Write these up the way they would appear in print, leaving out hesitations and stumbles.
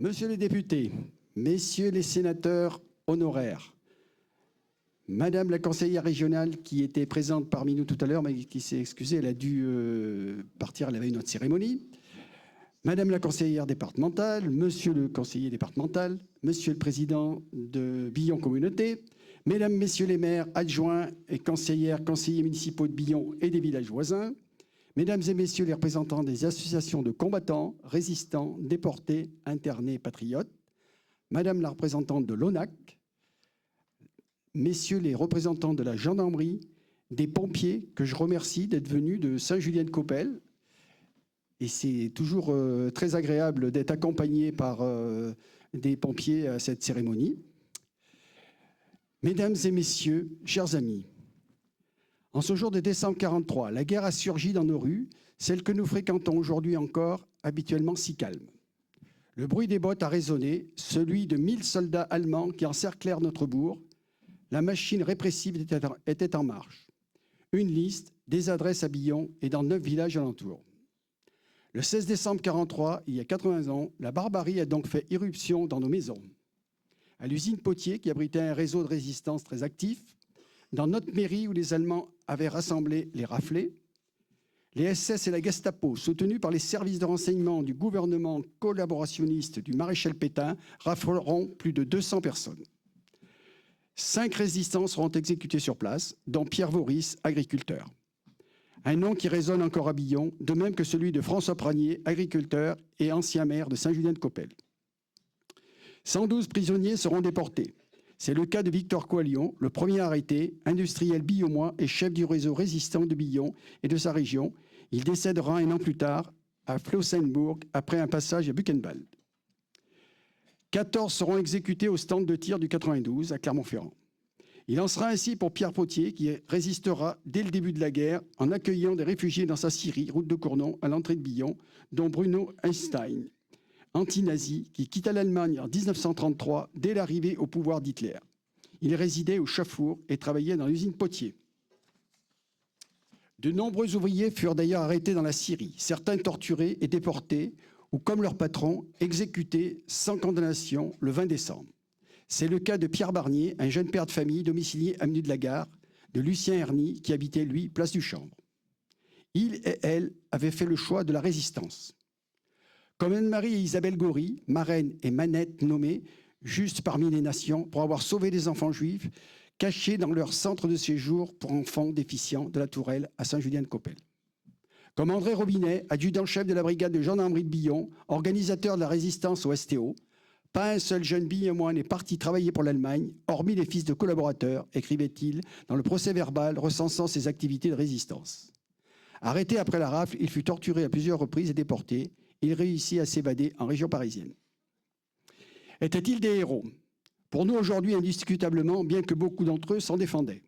Monsieur les députés, messieurs les sénateurs honoraires, Madame la conseillère régionale qui était présente parmi nous tout à l'heure, mais qui s'est excusée, elle a dû partir, elle avait une autre cérémonie. Madame la conseillère départementale, Monsieur le conseiller départemental, Monsieur le président de Billon Communauté, Mesdames, Messieurs les maires adjoints et conseillers municipaux de Billon et des villages voisins, Mesdames et Messieurs les représentants des associations de combattants, résistants, déportés, internés, patriotes, Madame la représentante de l'ONAC, Messieurs les représentants de la gendarmerie, des pompiers, que je remercie d'être venus de Saint-Julien-de-Coppel. Et c'est toujours très agréable d'être accompagné par des pompiers à cette cérémonie. Mesdames et messieurs, chers amis, en ce jour de décembre 1943, la guerre a surgi dans nos rues, celle que nous fréquentons aujourd'hui encore, habituellement si calme. Le bruit des bottes a résonné, celui de 1000 soldats allemands qui encerclèrent notre bourg. La machine répressive était en marche. Une liste, des adresses à Billon et dans 9 villages alentours. Le 16 décembre 1943, il y a 80 ans, la barbarie a donc fait irruption dans nos maisons. À l'usine Potier, qui abritait un réseau de résistance très actif, dans notre mairie où les Allemands avaient rassemblé les raflés, les SS et la Gestapo, soutenus par les services de renseignement du gouvernement collaborationniste du maréchal Pétain, rafleront plus de 200 personnes. 5 résistants seront exécutés sur place, dont Pierre Vauris, agriculteur. Un nom qui résonne encore à Billon, de même que celui de François Pranier, agriculteur et ancien maire de Saint-Julien-de-Coppel. 112 prisonniers seront déportés. C'est le cas de Victor Coalion, le premier arrêté, industriel billonnois et chef du réseau résistant de Billon et de sa région. Il décédera un an plus tard à Flossenburg après un passage à Buchenwald. 14 seront exécutés au stand de tir du 92 à Clermont-Ferrand. Il en sera ainsi pour Pierre Potier qui résistera dès le début de la guerre en accueillant des réfugiés dans sa scierie, route de Cournon, à l'entrée de Billon, dont Bruno Einstein, anti-nazi, qui quitta l'Allemagne en 1933 dès l'arrivée au pouvoir d'Hitler. Il résidait au Schaffour et travaillait dans l'usine Potier. De nombreux ouvriers furent d'ailleurs arrêtés dans la Syrie, certains torturés et déportés, ou comme leur patron, exécutés sans condamnation le 20 décembre. C'est le cas de Pierre Barnier, un jeune père de famille domicilié avenue de la Gare, de Lucien Herny, qui habitait, lui, place du Chambre. Il et elle avaient fait le choix de la résistance. Comme Anne-Marie et Isabelle Gaury, marraine et manette nommées, juste parmi les nations, pour avoir sauvé des enfants juifs cachés dans leur centre de séjour pour enfants déficients de la Tourelle à Saint-Julien-de-Coppel. Comme André Robinet, adjudant-chef de la brigade de gendarmerie de Billon, organisateur de la résistance au STO, pas un seul jeune billonnois n'est parti travailler pour l'Allemagne, hormis les fils de collaborateurs, écrivait-il dans le procès-verbal recensant ses activités de résistance. Arrêté après la rafle, il fut torturé à plusieurs reprises et déporté. Il réussit à s'évader en région parisienne. Étaient-ils des héros? Pour nous aujourd'hui, indiscutablement, bien que beaucoup d'entre eux s'en défendaient.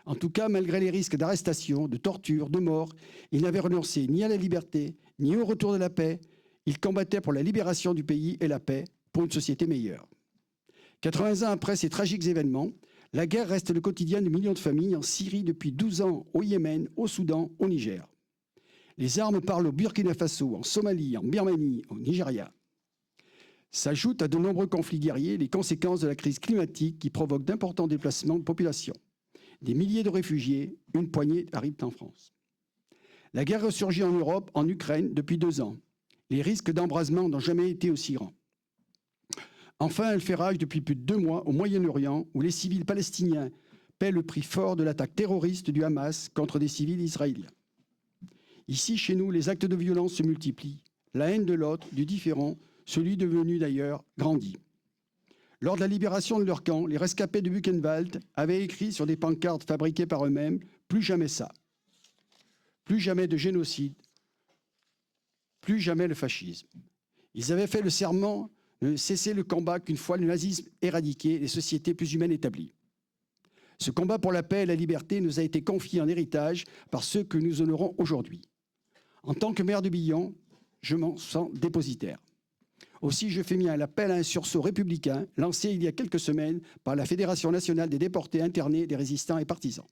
En tout cas, malgré les risques d'arrestation, de torture, de mort, ils n'avaient renoncé ni à la liberté, ni au retour de la paix. Ils combattaient pour la libération du pays et la paix, pour une société meilleure. 80 ans après ces tragiques événements, la guerre reste le quotidien de millions de familles en Syrie depuis 12 ans, au Yémen, au Soudan, au Niger. Les armes parlent au Burkina Faso, en Somalie, en Birmanie, au Nigeria. S'ajoutent à de nombreux conflits guerriers les conséquences de la crise climatique qui provoque d'importants déplacements de population. Des milliers de réfugiés, une poignée arrivent en France. La guerre ressurgit en Europe, en Ukraine, depuis 2 ans. Les risques d'embrasement n'ont jamais été aussi grands. Enfin, elle fait rage depuis plus de 2 mois au Moyen-Orient, où les civils palestiniens paient le prix fort de l'attaque terroriste du Hamas contre des civils israéliens. Ici, chez nous, les actes de violence se multiplient. La haine de l'autre, du différent, celui devenu d'ailleurs, grandit. Lors de la libération de leur camp, les rescapés de Buchenwald avaient écrit sur des pancartes fabriquées par eux-mêmes « Plus jamais ça ». Plus jamais de génocide. Plus jamais le fascisme. Ils avaient fait le serment de cesser le combat qu'une fois le nazisme éradiqué, les sociétés plus humaines établies. Ce combat pour la paix et la liberté nous a été confié en héritage par ceux que nous honorons aujourd'hui. En tant que maire de Billon, je m'en sens dépositaire. Aussi, je fais mien l'appel à un sursaut républicain lancé il y a quelques semaines par la Fédération nationale des déportés internés, des résistants et partisans.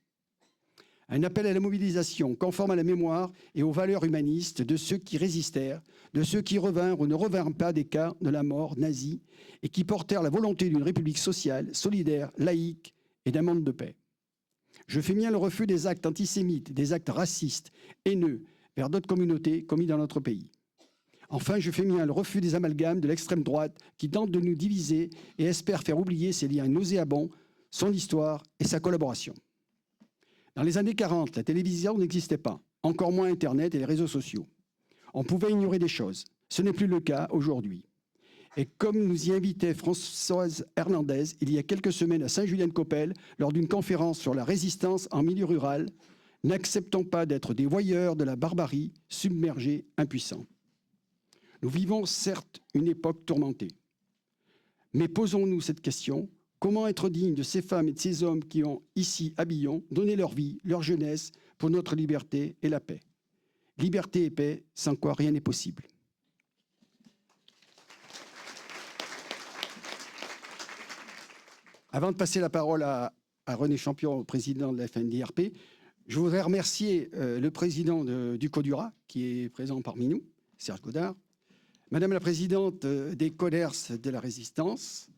Un appel à la mobilisation conforme à la mémoire et aux valeurs humanistes de ceux qui résistèrent, de ceux qui revinrent ou ne revinrent pas des cas de la mort nazie et qui portèrent la volonté d'une république sociale, solidaire, laïque et d'un monde de paix. Je fais mien le refus des actes antisémites, des actes racistes, haineux, vers d'autres communautés commis dans notre pays. Enfin, je fais mien le refus des amalgames de l'extrême droite qui tentent de nous diviser et espèrent faire oublier ces liens nauséabonds, son histoire et sa collaboration. Dans les années 40, la télévision n'existait pas, encore moins Internet et les réseaux sociaux. On pouvait ignorer des choses. Ce n'est plus le cas aujourd'hui. Et comme nous y invitait Françoise Hernandez il y a quelques semaines à Saint-Julien-de-Coppelle lors d'une conférence sur la résistance en milieu rural, n'acceptons pas d'être des voyeurs de la barbarie, submergés, impuissants. Nous vivons certes une époque tourmentée. Mais posons-nous cette question. Comment être digne de ces femmes et de ces hommes qui ont, ici, à Billon, donné leur vie, leur jeunesse pour notre liberté et la paix? Liberté et paix, sans quoi rien n'est possible. Avant de passer la parole à René Champion, président de la FNDRP, je voudrais remercier le président du CODURA, qui est présent parmi nous, Serge Godard, Madame la présidente des CODERS de la Résistance,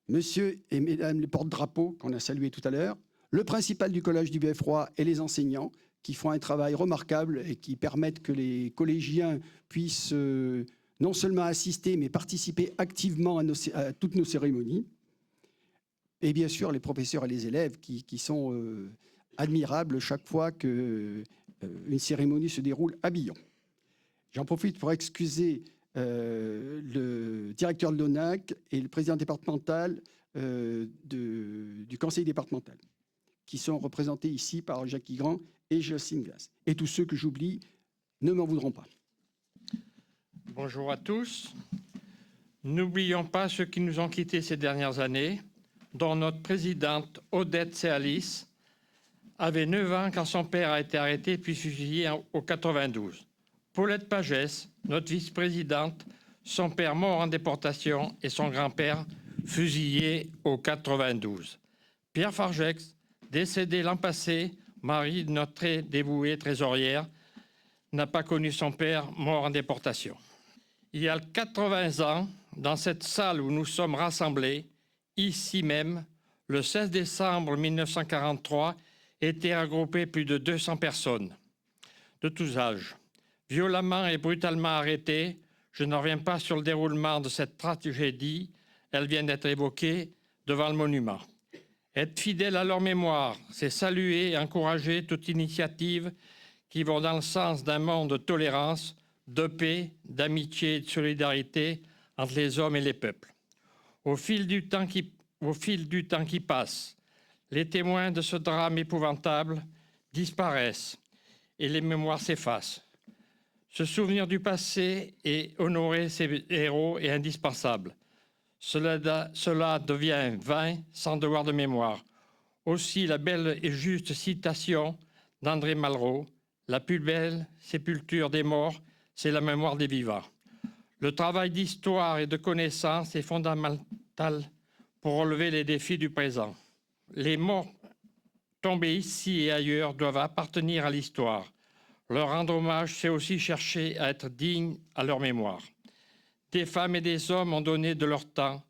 Monsieur et Mesdames les porte-drapeaux qu'on a salués tout à l'heure, le principal du collège du Beffroi et les enseignants qui font un travail remarquable et qui permettent que les collégiens puissent non seulement assister, mais participer activement à toutes nos cérémonies. Et bien sûr, les professeurs et les élèves qui sont admirables chaque fois qu'une cérémonie se déroule à Billon. J'en profite pour excuser le directeur de l'ONAC et le président départemental du conseil départemental, qui sont représentés ici par Jacques Grand et Jocelyne Glass. Et tous ceux que j'oublie ne m'en voudront pas. Bonjour à tous. N'oublions pas ceux qui nous ont quittés ces dernières années, dont notre présidente Odette Céalis avait 9 ans quand son père a été arrêté puis fusillé au 92. Paulette Pagès, notre vice-présidente, son père mort en déportation et son grand-père fusillé au 92. Pierre Fargex, décédé l'an passé, mari de notre très dévouée trésorière, n'a pas connu son père mort en déportation. Il y a 80 ans, dans cette salle où nous sommes rassemblés, ici même, le 16 décembre 1943, étaient regroupées plus de 200 personnes de tous âges. Violemment et brutalement arrêtées, je ne reviens pas sur le déroulement de cette tragédie, elle vient d'être évoquée devant le monument. Être fidèle à leur mémoire, c'est saluer et encourager toute initiative qui vont dans le sens d'un monde de tolérance, de paix, d'amitié et de solidarité entre les hommes et les peuples. Au fil du temps qui passe, les témoins de ce drame épouvantable disparaissent et les mémoires s'effacent. Se souvenir du passé et honorer ses héros est indispensable. Cela devient vain sans devoir de mémoire. Aussi la belle et juste citation d'André Malraux, « La plus belle sépulture des morts, c'est la mémoire des vivants ». Le travail d'histoire et de connaissance est fondamental pour relever les défis du présent. Les morts tombés ici et ailleurs doivent appartenir à l'histoire. Leur rendre hommage, c'est aussi chercher à être digne à leur mémoire. Des femmes et des hommes ont donné de leur temps,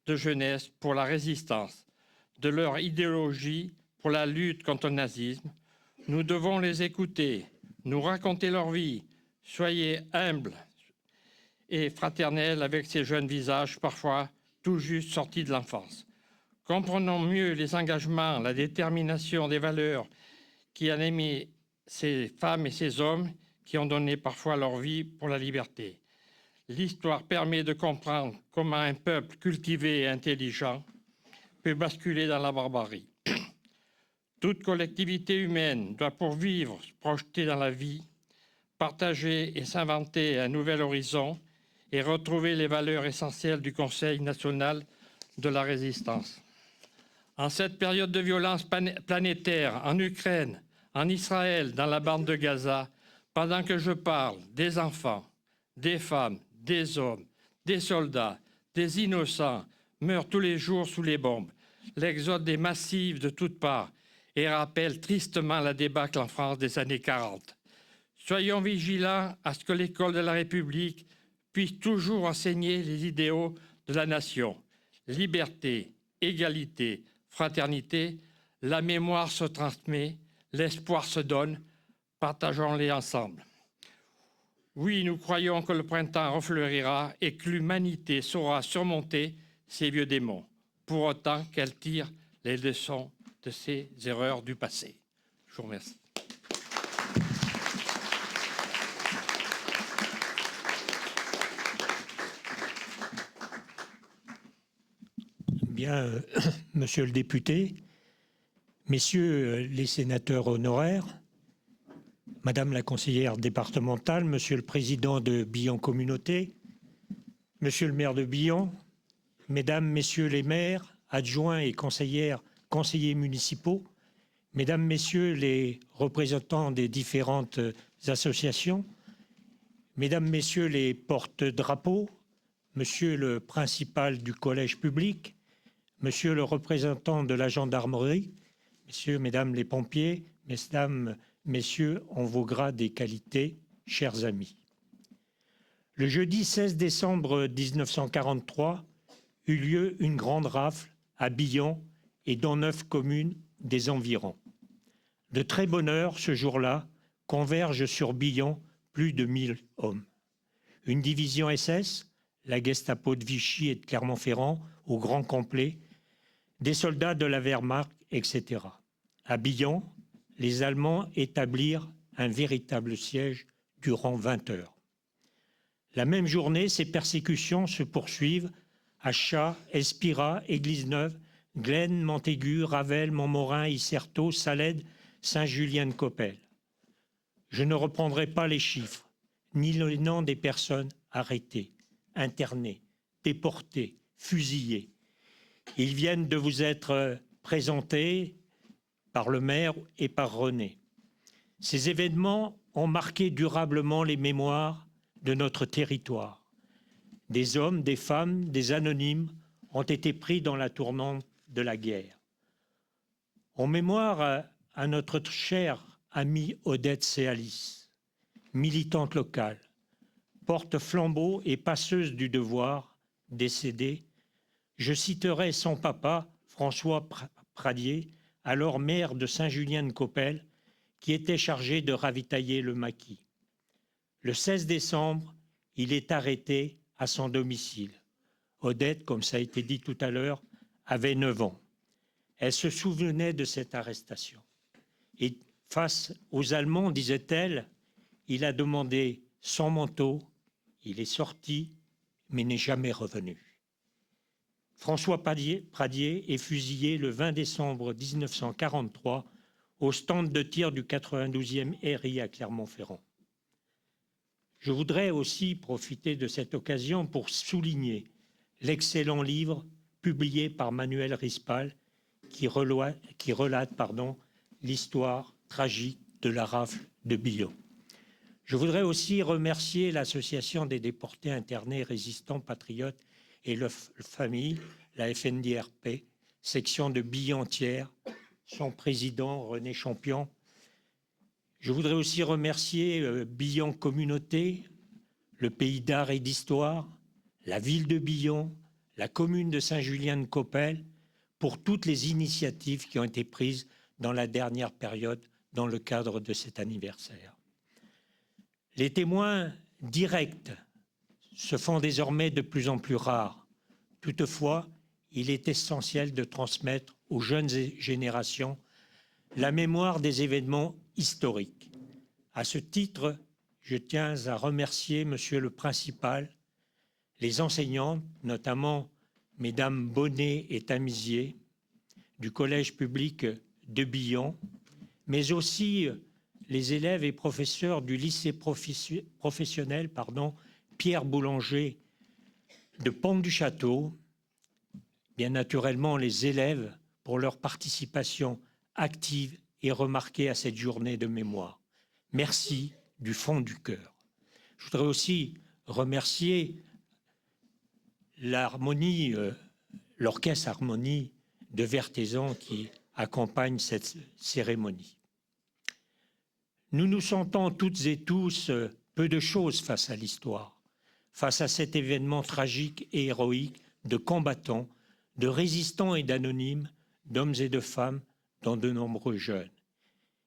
de jeunesse pour la résistance, de leur idéologie pour la lutte contre le nazisme. Nous devons les écouter, nous raconter leur vie. Soyez humbles et fraternels avec ces jeunes visages, parfois tout juste sortis de l'enfance. Comprenons mieux les engagements, la détermination des valeurs qui animent ces femmes et ces hommes qui ont donné parfois leur vie pour la liberté. L'histoire permet de comprendre comment un peuple cultivé et intelligent peut basculer dans la barbarie. Toute collectivité humaine doit pour vivre, se projeter dans la vie, partager et s'inventer un nouvel horizon et retrouver les valeurs essentielles du Conseil national de la résistance. En cette période de violence planétaire, en Ukraine, en Israël, dans la bande de Gaza, pendant que je parle, des enfants, des femmes, des hommes, des soldats, des innocents meurent tous les jours sous les bombes. L'exode est massif de toutes parts et rappelle tristement la débâcle en France des années 40. Soyons vigilants à ce que l'école de la République puisse toujours enseigner les idéaux de la nation. Liberté, égalité, fraternité, la mémoire se transmet, l'espoir se donne, partageons-les ensemble. Oui, nous croyons que le printemps refleurira et que l'humanité saura surmonter ces vieux démons, pour autant qu'elle tire les leçons de ses erreurs du passé. Je vous remercie. Bien, monsieur le député, messieurs les sénateurs honoraires, madame la conseillère départementale, monsieur le président de Billon Communauté, monsieur le maire de Billon, mesdames, messieurs les maires, adjoints et conseillers municipaux, mesdames, messieurs les représentants des différentes associations, mesdames, messieurs les porte-drapeaux, monsieur le principal du collège public, monsieur le représentant de la gendarmerie, messieurs, mesdames les pompiers, mesdames, messieurs, en vos grades et qualités, chers amis. Le jeudi 16 décembre 1943 eut lieu une grande rafle à Billon et dans 9 communes des environs. De très bonne heure, ce jour-là, convergent sur Billon plus de 1000 hommes. Une division SS, la Gestapo de Vichy et de Clermont-Ferrand, au grand complet, des soldats de la Wehrmacht, etc. À Billon, les Allemands établirent un véritable siège durant 20 heures. La même journée, ces persécutions se poursuivent à Chas, Espira, Église-Neuve, Glenn, Montaigu, Ravel, Montmorin, Issertot, Salède, Saint-Julien-de-Coppel. Je ne reprendrai pas les chiffres, ni les noms des personnes arrêtées, internées, déportées, fusillées. Ils viennent de vous être présentés par le maire et par René. Ces événements ont marqué durablement les mémoires de notre territoire. Des hommes, des femmes, des anonymes ont été pris dans la tourmente de la guerre. En mémoire à notre chère amie Odette Séalis, militante locale, porte-flambeau et passeuse du devoir, décédée, je citerai son papa, François Pradier, alors maire de Saint-Julien-de-Coppel, qui était chargé de ravitailler le maquis. Le 16 décembre, il est arrêté à son domicile. Odette, comme ça a été dit tout à l'heure, avait 9 ans. Elle se souvenait de cette arrestation. Et face aux Allemands, disait-elle, il a demandé son manteau, il est sorti, mais n'est jamais revenu. François Pradier est fusillé le 20 décembre 1943 au stand de tir du 92e RI à Clermont-Ferrand. Je voudrais aussi profiter de cette occasion pour souligner l'excellent livre publié par Manuel Rispal qui relate l'histoire tragique de la rafle de Billon. Je voudrais aussi remercier l'Association des déportés internés résistants patriotes et leur famille, la FNDRP, section de Billon-Thiers, son président René Champion. Je voudrais aussi remercier Billon Communauté, le pays d'art et d'histoire, la ville de Billon, la commune de Saint-Julien-de-Coppel, pour toutes les initiatives qui ont été prises dans la dernière période dans le cadre de cet anniversaire. Les témoins directs se font désormais de plus en plus rares. Toutefois, il est essentiel de transmettre aux jeunes générations la mémoire des événements historiques. À ce titre, je tiens à remercier Monsieur le Principal, les enseignantes, notamment Mesdames Bonnet et Tamisier, du Collège public de Billon, mais aussi les élèves et professeurs du lycée professionnel Pierre Boulanger de Pont-du-Château, bien naturellement les élèves pour leur participation active et remarquée à cette journée de mémoire. Merci du fond du cœur. Je voudrais aussi remercier l'orchestre Harmonie de Vertézan qui accompagne cette cérémonie. Nous nous sentons toutes et tous peu de choses face à l'histoire, face à cet événement tragique et héroïque de combattants, de résistants et d'anonymes, d'hommes et de femmes, dont de nombreux jeunes.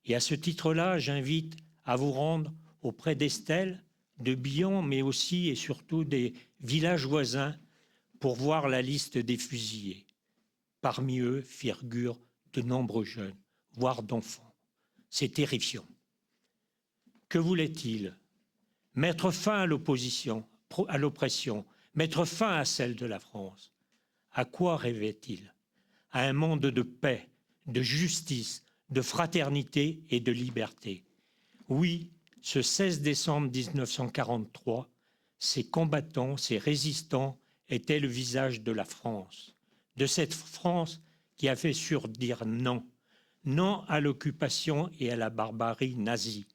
Et à ce titre-là, j'invite à vous rendre auprès d'Estelle, de Billon, mais aussi et surtout des villages voisins pour voir la liste des fusillés. Parmi eux figurent de nombreux jeunes, voire d'enfants. C'est terrifiant. Que voulait-il? Mettre fin à l'opposition, à l'oppression, mettre fin à celle de la France. À quoi rêvait-il? À un monde de paix, de justice, de fraternité et de liberté. Oui, ce 16 décembre 1943, ces combattants, ces résistants étaient le visage de la France. De cette France qui a fait dire non. Non à l'occupation et à la barbarie nazie.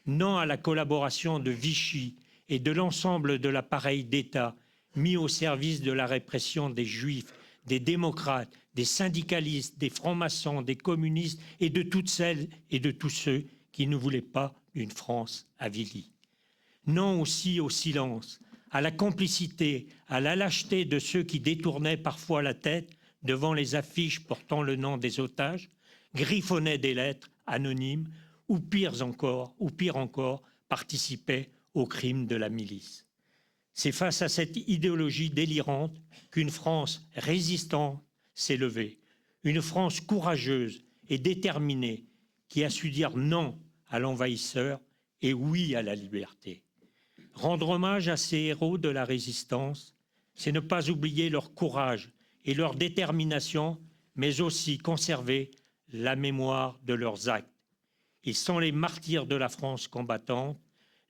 Non à la collaboration de Vichy et de l'ensemble de l'appareil d'État mis au service de la répression des Juifs, des démocrates, des syndicalistes, des francs-maçons, des communistes et de toutes celles et de tous ceux qui ne voulaient pas d'une France avilie. Non aussi au silence, à la complicité, à la lâcheté de ceux qui détournaient parfois la tête devant les affiches portant le nom des otages, griffonnaient des lettres anonymes ou pire encore, participaient aux crimes de la milice. C'est face à cette idéologie délirante qu'une France résistante s'est levée, une France courageuse et déterminée qui a su dire non à l'envahisseur et oui à la liberté. Rendre hommage à ces héros de la résistance, c'est ne pas oublier leur courage et leur détermination, mais aussi conserver la mémoire de leurs actes. Ils sont les martyrs de la France combattante,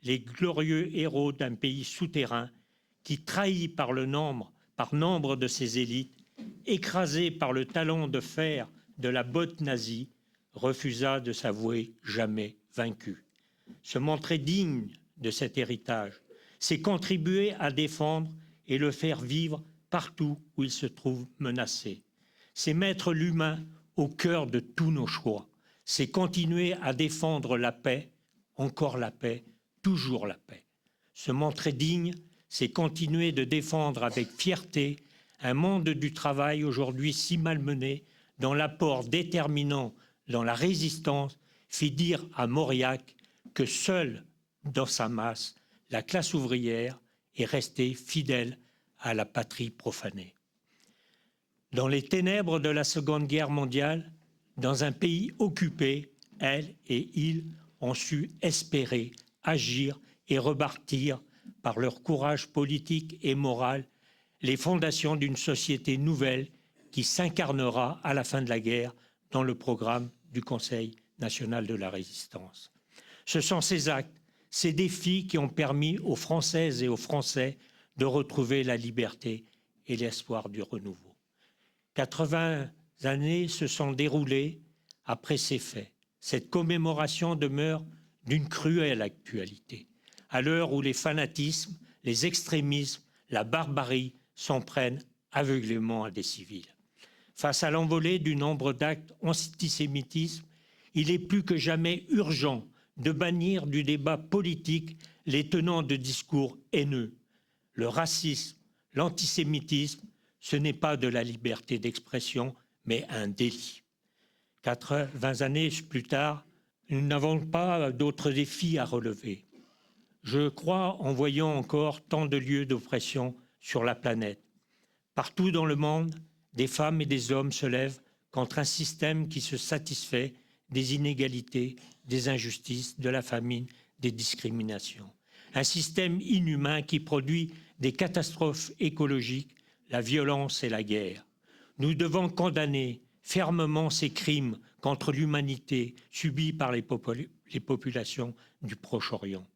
les glorieux héros d'un pays souterrain qui, trahi par nombre de ses élites, écrasé par le talon de fer de la botte nazie, refusa de s'avouer jamais vaincu. Se montrer digne de cet héritage, c'est contribuer à défendre et le faire vivre partout où il se trouve menacé. C'est mettre l'humain au cœur de tous nos choix. C'est continuer à défendre la paix, encore la paix, toujours la paix. Se montrer digne, c'est continuer de défendre avec fierté un monde du travail aujourd'hui si malmené, dont l'apport déterminant dans la résistance fit dire à Mauriac que seule dans sa masse, la classe ouvrière est restée fidèle à la patrie profanée. Dans les ténèbres de la Seconde Guerre mondiale, dans un pays occupé, elles et ils ont su espérer, agir et rebâtir par leur courage politique et moral les fondations d'une société nouvelle qui s'incarnera à la fin de la guerre dans le programme du Conseil national de la résistance. Ce sont ces actes, ces défis qui ont permis aux Françaises et aux Français de retrouver la liberté et l'espoir du renouveau. 80 années se sont déroulées après ces faits. Cette commémoration demeure d'une cruelle actualité, à l'heure où les fanatismes, les extrémismes, la barbarie s'en prennent aveuglément à des civils. Face à l'envolée du nombre d'actes antisémitisme, il est plus que jamais urgent de bannir du débat politique les tenants de discours haineux. Le racisme, l'antisémitisme, ce n'est pas de la liberté d'expression, mais un délit. 80 années plus tard, nous n'avons pas d'autres défis à relever. Je crois en voyant encore tant de lieux d'oppression sur la planète. Partout dans le monde, des femmes et des hommes se lèvent contre un système qui se satisfait des inégalités, des injustices, de la famine, des discriminations. Un système inhumain qui produit des catastrophes écologiques, la violence et la guerre. Nous devons condamner fermement ces crimes contre l'humanité subis par les populations du Proche-Orient.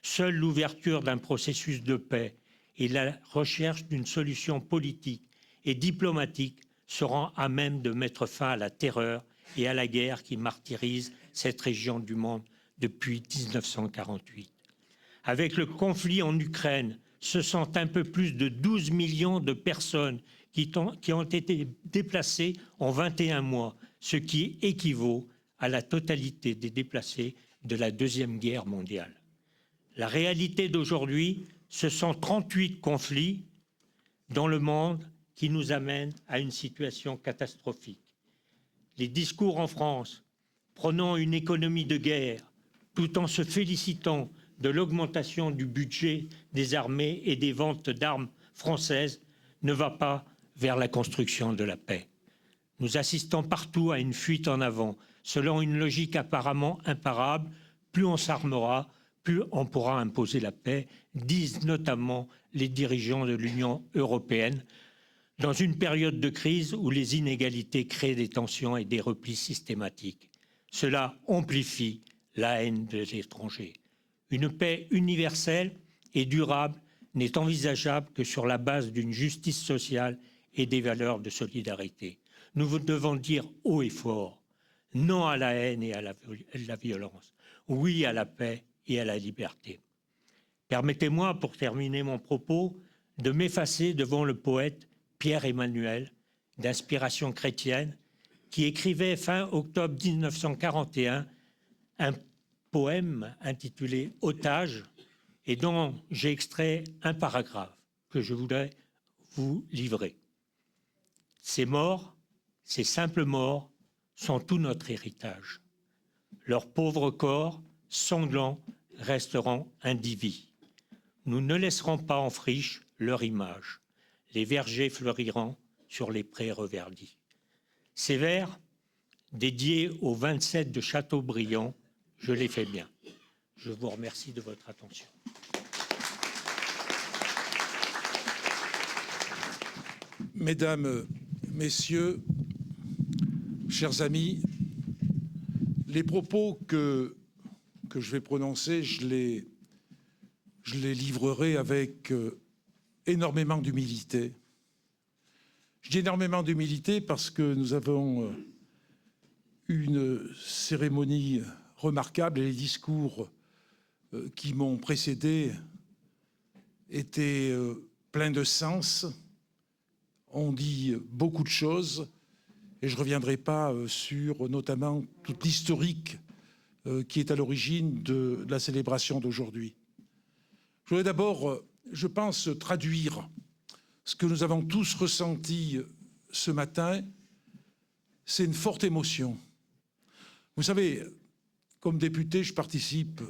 Seule l'ouverture d'un processus de paix et la recherche d'une solution politique et diplomatique seront à même de mettre fin à la terreur et à la guerre qui martyrise cette région du monde depuis 1948. Avec le conflit en Ukraine, ce sont un peu plus de 12 millions de personnes qui ont été déplacées en 21 mois, ce qui équivaut à la totalité des déplacés de la Deuxième Guerre mondiale. La réalité d'aujourd'hui, ce sont 38 conflits dans le monde qui nous amènent à une situation catastrophique. Les discours en France, prônant une économie de guerre, tout en se félicitant de l'augmentation du budget des armées et des ventes d'armes françaises, ne va pas vers la construction de la paix. Nous assistons partout à une fuite en avant, selon une logique apparemment imparable. Plus on s'armera, plus on pourra imposer la paix, disent notamment les dirigeants de l'Union européenne, dans une période de crise où les inégalités créent des tensions et des replis systématiques. Cela amplifie la haine des étrangers. Une paix universelle et durable n'est envisageable que sur la base d'une justice sociale et des valeurs de solidarité. Nous devons dire haut et fort non à la haine et à la violence, oui à la paix et à la liberté. Permettez-moi, pour terminer mon propos, de m'effacer devant le poète Pierre Emmanuel, d'inspiration chrétienne, qui écrivait fin octobre 1941 un poème intitulé « Otage » et dont j'ai extrait un paragraphe que je voudrais vous livrer. Ces morts, ces simples morts, sont tout notre héritage. Leurs pauvres corps, sanglants, resteront indivis. Nous ne laisserons pas en friche leur image. Les vergers fleuriront sur les prés reverdis. Ces vers, dédiés aux 27 de Châteaubriand, je les fais bien. Je vous remercie de votre attention. Mesdames, Messieurs, chers amis, les propos que je vais prononcer, je les livrerai avec énormément d'humilité. Je dis énormément d'humilité parce que nous avons une cérémonie remarquable et les discours qui m'ont précédé étaient pleins de sens. On dit beaucoup de choses et je ne reviendrai pas sur notamment toute l'historique qui est à l'origine de la célébration d'aujourd'hui. Je voudrais d'abord, je pense, traduire ce que nous avons tous ressenti ce matin. C'est une forte émotion. Vous savez, comme député, je participe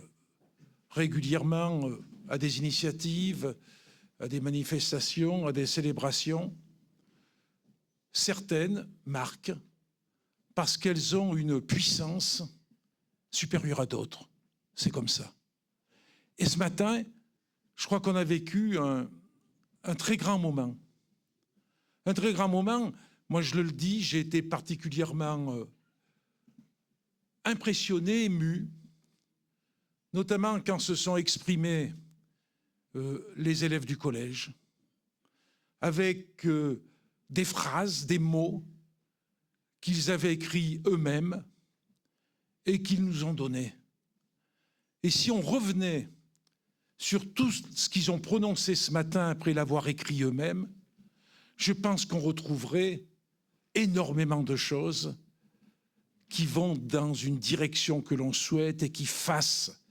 régulièrement à des initiatives, à des manifestations, à des célébrations. Certaines marquent parce qu'elles ont une puissance supérieure à d'autres. C'est comme ça. Et ce matin, je crois qu'on a vécu un très grand moment. Un très grand moment, moi je le dis, j'ai été particulièrement impressionné, ému, notamment quand se sont exprimés les élèves du collège, avec des phrases, des mots qu'ils avaient écrits eux-mêmes et qu'ils nous ont donnés. Et si on revenait sur tout ce qu'ils ont prononcé ce matin après l'avoir écrit eux-mêmes, je pense qu'on retrouverait énormément de choses qui vont dans une direction que l'on souhaite et qui fassent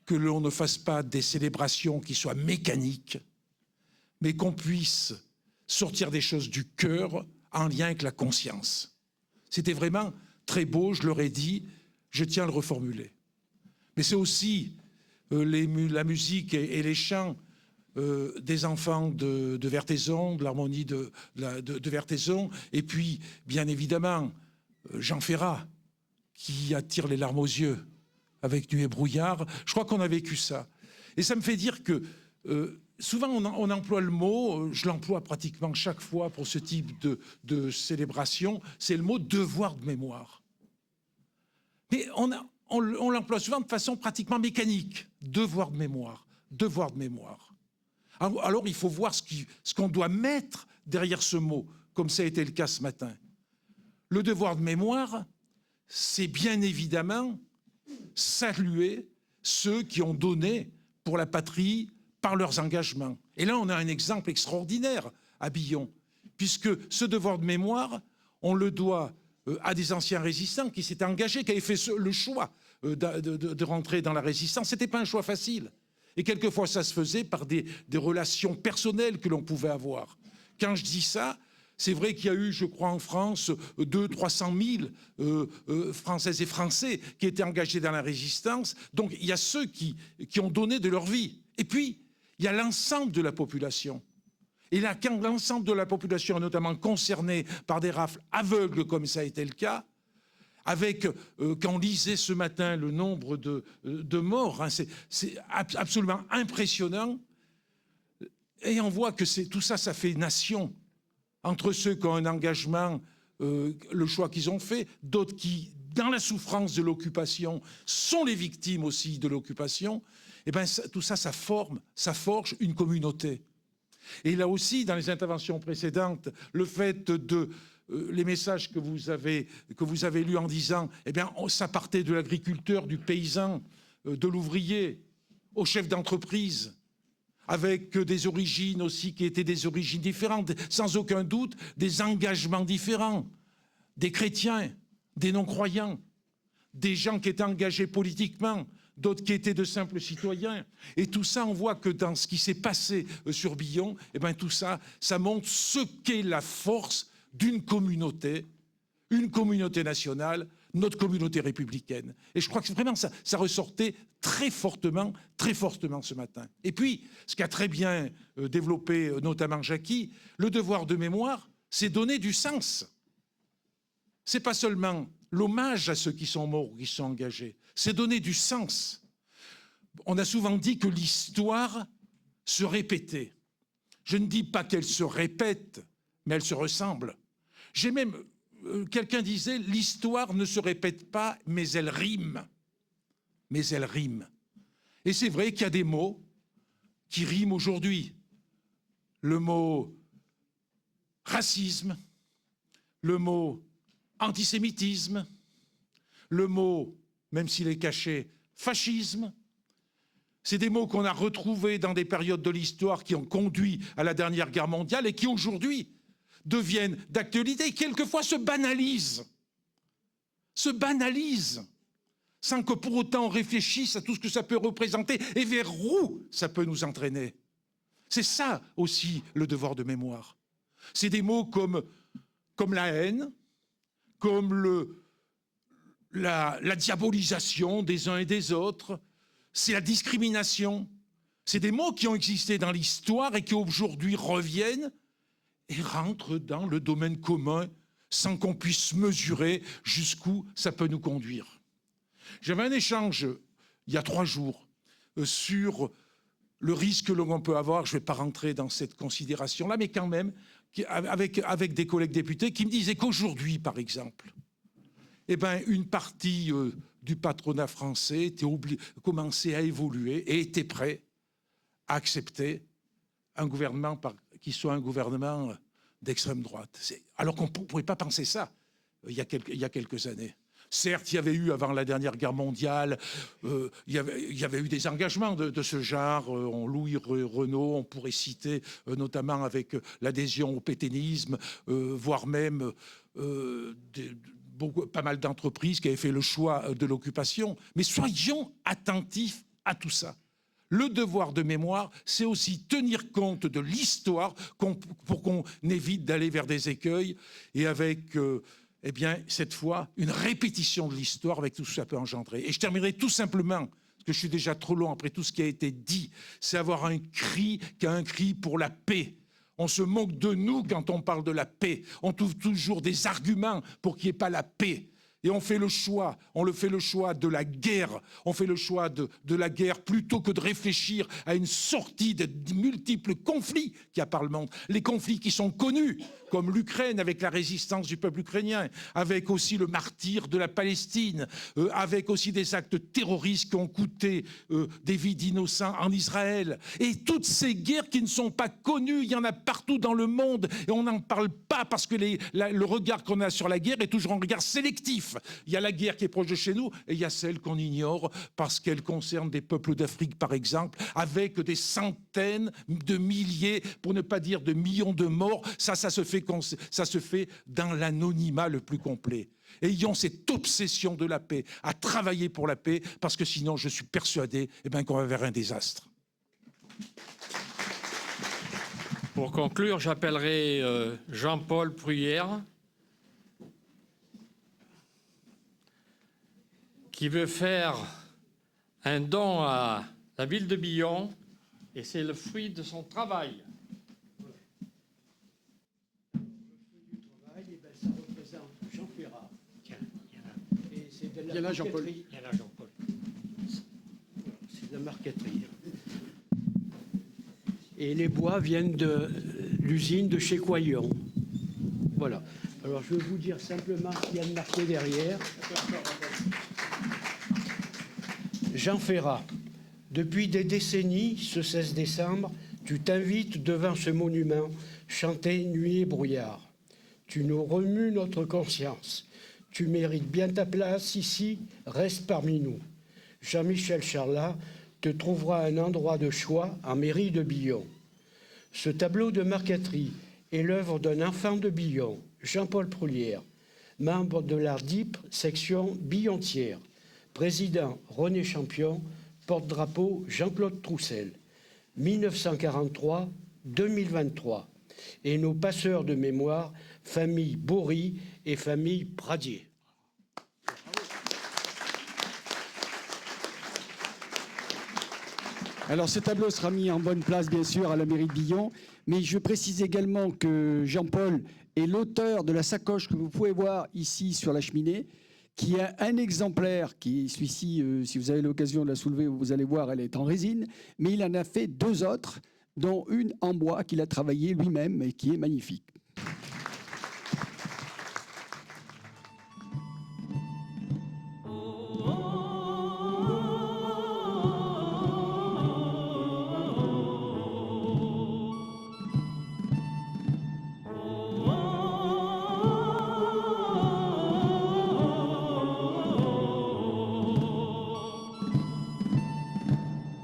que l'on ne fasse pas des célébrations qui soient mécaniques, mais qu'on puisse sortir des choses du cœur en lien avec la conscience. C'était vraiment très beau, je leur ai dit, je tiens à le reformuler. Mais c'est aussi la musique et les chants des enfants de Vertaizon, de l'harmonie de Vertaizon, et puis, bien évidemment, Jean Ferrat, qui attire les larmes aux yeux avec Nuit et brouillard. Je crois qu'on a vécu ça. Et ça me fait dire que souvent on emploie le mot, je l'emploie pratiquement chaque fois pour ce type de célébration, c'est le mot devoir de mémoire. Mais on l'emploie souvent de façon pratiquement mécanique. Devoir de mémoire, devoir de mémoire. Alors il faut voir ce qu'on doit mettre derrière ce mot, comme ça a été le cas ce matin. Le devoir de mémoire, c'est bien évidemment saluer ceux qui ont donné pour la patrie par leurs engagements. Et là, on a un exemple extraordinaire à Billon, puisque ce devoir de mémoire, on le doit à des anciens résistants qui s'étaient engagés, qui avaient fait le choix de rentrer dans la résistance. Ce n'était pas un choix facile. Et quelquefois, ça se faisait par des relations personnelles que l'on pouvait avoir. Quand je dis ça, c'est vrai qu'il y a eu, je crois, en France, 200 000 - 300 000 Françaises et Français qui étaient engagés dans la résistance. Donc, il y a ceux qui ont donné de leur vie. Et puis, il y a l'ensemble de la population. Et là, quand l'ensemble de la population est notamment concernée par des rafles aveugles, comme ça a été le cas, avec, quand on lisait ce matin le nombre de morts, hein, c'est absolument impressionnant. Et on voit que tout ça, ça fait nation. Entre ceux qui ont un engagement, le choix qu'ils ont fait, d'autres qui, dans la souffrance de l'occupation, sont les victimes aussi de l'occupation, et bien tout ça, ça forge une communauté. Et là aussi, dans les interventions précédentes, le fait de les messages que vous avez lus en disant, eh bien, ça partait de l'agriculteur, du paysan, de l'ouvrier, au chef d'entreprise, avec des origines aussi qui étaient des origines différentes, sans aucun doute des engagements différents, des chrétiens, des non-croyants, des gens qui étaient engagés politiquement, d'autres qui étaient de simples citoyens. Et tout ça, on voit que dans ce qui s'est passé sur Billon, eh bien, tout ça, ça montre ce qu'est la force d'une communauté, une communauté nationale, notre communauté républicaine. Et je crois que vraiment ça ressortait très fortement ce matin. Et puis, ce qu'a très bien développé notamment Jacky, le devoir de mémoire, c'est donner du sens. C'est pas seulement l'hommage à ceux qui sont morts ou qui sont engagés, c'est donner du sens. On a souvent dit que l'histoire se répétait. Je ne dis pas qu'elle se répète, mais elle se ressemble. J'ai même... Quelqu'un disait, l'histoire ne se répète pas, mais elle rime. Mais elle rime. Et c'est vrai qu'il y a des mots qui riment aujourd'hui. Le mot racisme, le mot antisémitisme, le mot, même s'il est caché, fascisme. C'est des mots qu'on a retrouvés dans des périodes de l'histoire qui ont conduit à la dernière guerre mondiale et qui aujourd'hui deviennent d'actualité et quelquefois se banalisent, sans que pour autant on réfléchisse à tout ce que ça peut représenter et vers où ça peut nous entraîner. C'est ça aussi le devoir de mémoire. C'est des mots comme la haine, comme la diabolisation des uns et des autres, c'est la discrimination. C'est des mots qui ont existé dans l'histoire et qui aujourd'hui reviennent et rentre dans le domaine commun sans qu'on puisse mesurer jusqu'où ça peut nous conduire. J'avais un échange il y a 3 jours sur le risque que l'on peut avoir, je ne vais pas rentrer dans cette considération-là, mais quand même, avec des collègues députés qui me disaient qu'aujourd'hui, par exemple, eh ben, une partie du patronat français commençait à évoluer et était prêt à accepter un gouvernement qui soit un gouvernement d'extrême droite. Alors qu'on ne pouvait pas penser ça il y a quelques années. Certes, il y avait eu, avant la dernière guerre mondiale, il y avait eu des engagements de ce genre. Louis Renault, on pourrait citer notamment avec l'adhésion au pétainisme, voire même pas mal d'entreprises qui avaient fait le choix de l'occupation. Mais soyons attentifs à tout ça. Le devoir de mémoire, c'est aussi tenir compte de l'histoire pour qu'on évite d'aller vers des écueils et avec, eh bien, cette fois, une répétition de l'histoire avec tout ce que ça peut engendrer. Et je terminerai tout simplement, parce que je suis déjà trop long après tout ce qui a été dit, c'est avoir un cri pour la paix. On se moque de nous quand on parle de la paix. On trouve toujours des arguments pour qu'il n'y ait pas la paix. Et on fait le choix de la guerre. On fait le choix de la guerre plutôt que de réfléchir à une sortie de multiples conflits qu'il y a par le monde. Les conflits qui sont connus, comme l'Ukraine avec la résistance du peuple ukrainien, avec aussi le martyre de la Palestine, avec aussi des actes terroristes qui ont coûté des vies d'innocents en Israël. Et toutes ces guerres qui ne sont pas connues, il y en a partout dans le monde et on n'en parle pas parce que le regard qu'on a sur la guerre est toujours un regard sélectif. bref, il y a la guerre qui est proche de chez nous et il y a celle qu'on ignore parce qu'elle concerne des peuples d'Afrique, par exemple, avec des centaines de milliers, pour ne pas dire de millions de morts. Ça se fait dans l'anonymat le plus complet. Ayons cette obsession de la paix, à travailler pour la paix, parce que sinon, je suis persuadé qu'on va vers un désastre. Pour conclure, j'appellerai Jean-Paul Bruyère, qui veut faire un don à la ville de Billon, et c'est le fruit de son travail. Ça représente Jean Ferrat. Et c'est de Il y en a, Jean-Paul. C'est de la marqueterie. Et les bois viennent de l'usine de chez Coyon. Voilà. Alors je vais vous dire simplement ce qu'il y a de marqué derrière. Jean Ferrat. Depuis des décennies, ce 16 décembre, tu t'invites devant ce monument, chanter nuit et brouillard. Tu nous remues notre conscience. Tu mérites bien ta place ici, reste parmi nous. Jean-Michel Charlat te trouvera un endroit de choix en mairie de Billon. Ce tableau de marqueterie est l'œuvre d'un enfant de Billon, Jean-Paul Bruyère, membre de l'ARDIP, section Billontière, président René Champion, porte-drapeau Jean-Claude Troussel, 1943-2023, et nos passeurs de mémoire, famille Bory et famille Pradier. Alors ce tableau sera mis en bonne place bien sûr à la mairie de Billon, mais je précise également que Jean-Paul est l'auteur de la sacoche que vous pouvez voir ici sur la cheminée, qui a un exemplaire, qui est celui-ci, si vous avez l'occasion de la soulever, vous allez voir, elle est en résine, mais il en a fait 2 autres, dont une en bois qu'il a travaillé lui-même et qui est magnifique.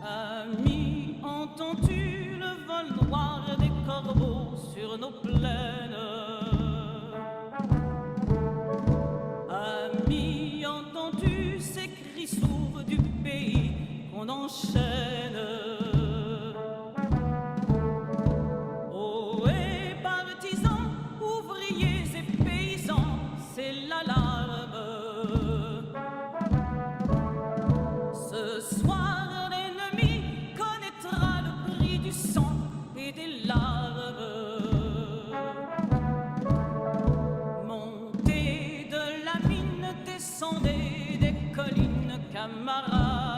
Ami, entends-tu le vol noir des corbeaux sur nos plaines? Ami, entends-tu ces cris sourds du pays qu'on enchaîne? Ohé, partisans, ouvriers et paysans, c'est l'alarme. Ce soir, l'ennemi connaîtra le prix du sang et des larmes. Montez de la mine, descendez des collines, camarades.